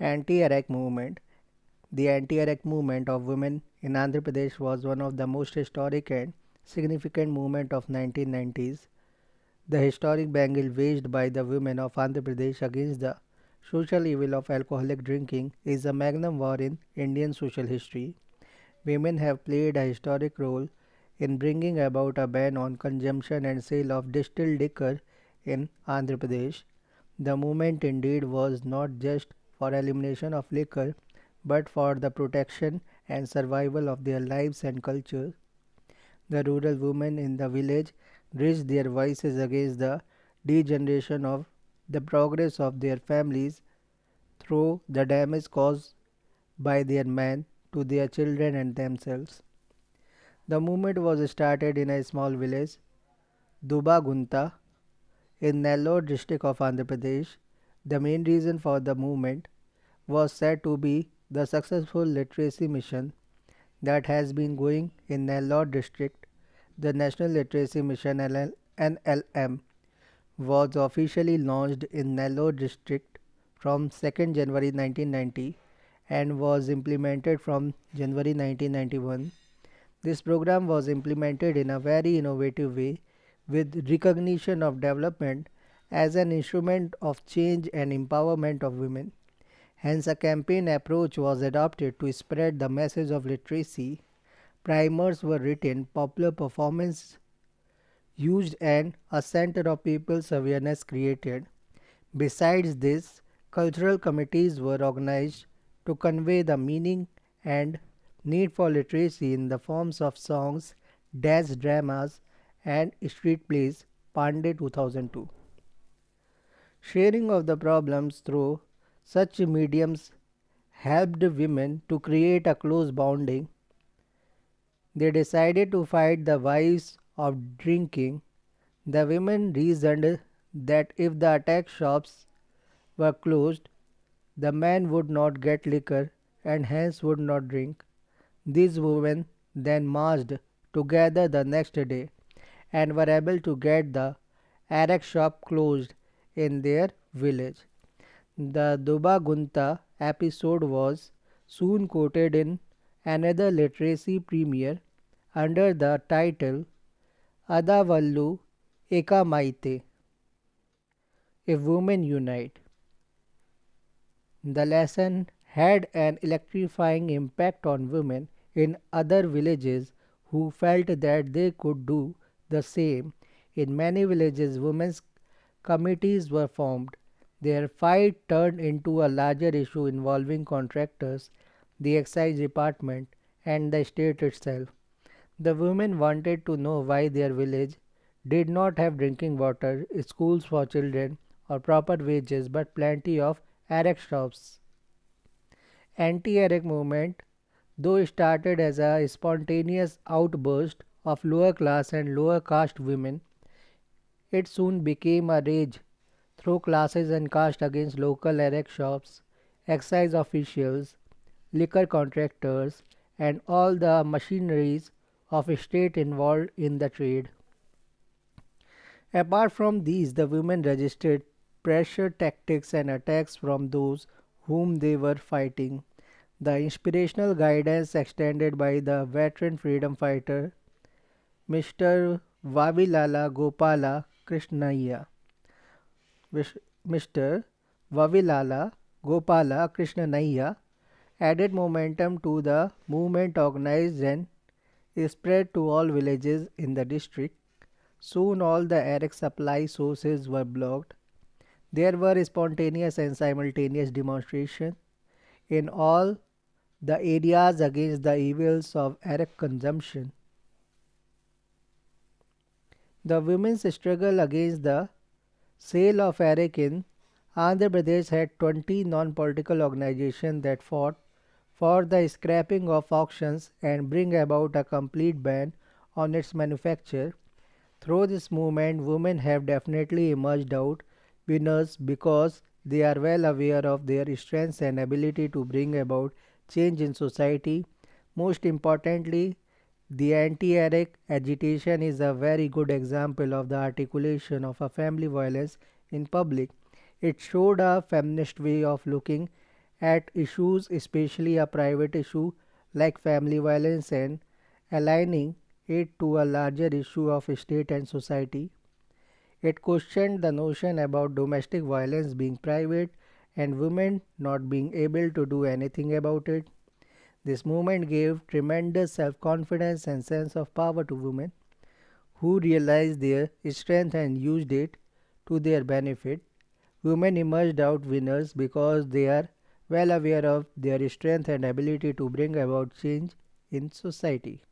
Anti-Arrack movement. The anti-Arrack movement of women in Andhra Pradesh was one of the most historic and significant movement of 1990s. The historic battle waged by the women of Andhra Pradesh against the social evil of alcoholic drinking is a magnum war in Indian social history. Women have played a historic role in bringing about a ban on consumption and sale of distilled liquor in Andhra Pradesh. The movement indeed was not just for elimination of liquor but for the protection and survival of their lives and culture. The rural women in the village raised their voices against the degeneration of the progress of their families through the damage caused by their men to their children and themselves. The movement was started in a small village, Dubagunta, in Nellore district of Andhra Pradesh. The main reason for the movement was said to be the successful literacy mission that has been going in Nellore district. The National Literacy Mission NLM was officially launched in Nellore district from 2nd January 1990 and was implemented from January 1991. This program was implemented in a very innovative way with recognition of development as an instrument of change and empowerment of women. Hence, a campaign approach was adopted to spread the message of literacy. Primers were written, popular performance used, and a center of people's awareness created. Besides this, cultural committees were organized to convey the meaning and need for literacy in the forms of songs, dance dramas, and street plays. Pandey 2002. Sharing of the problems through such mediums helped women to create a close bonding. They decided to fight the vice of drinking. The women reasoned that if the attack shops were closed, the men would not get liquor and hence would not drink. These women then marched together the next day and were able to get the Arrack shop closed in their village. The Dubagunta episode was soon quoted in another literacy premiere under the title Adavallu Eka Maite, If Women Unite. The lesson had an electrifying impact on women in other villages who felt that they could do the same. In many villages, women's committees were formed. Their fight turned into a larger issue involving contractors, the excise department, and the state itself. The women wanted to know why their village did not have drinking water, schools for children, or proper wages, but plenty of Arrack shops. Anti-Arrack movement, though started as a spontaneous outburst of lower class and lower caste women, it soon became a rage through classes and caste against local Arrack shops, excise officials, liquor contractors, and all the machineries of state involved in the trade. Apart from these, the women resisted pressure tactics and attacks from those whom they were fighting. The inspirational guidance extended by the veteran freedom fighter Mr. Vavilala Gopala Krishnaiya. Mr. Vavilala Gopala Krishnaiya added momentum to the movement, organized and spread to all villages in the district. Soon all the Arrack supply sources were blocked. There were spontaneous and simultaneous demonstrations in all the areas against the evils of Arrack consumption. The women's struggle against the sale of Arrack in Andhra Pradesh had 20 non-political organizations that fought for the scrapping of auctions and bring about a complete ban on its manufacture. Through this movement, women have definitely emerged out winners because they are well aware of their strengths and ability to bring about change in society. Most importantly, the anti-Arrack agitation is a very good example of the articulation of a family violence in public. It showed a feminist way of looking at issues, especially a private issue like family violence, and aligning it to a larger issue of state and society. It questioned the notion about domestic violence being private and women not being able to do anything about it. This movement gave tremendous self confidence and sense of power to women who realized their strength and used it to their benefit. Women emerged out winners because they are well aware of their strength and ability to bring about change in society.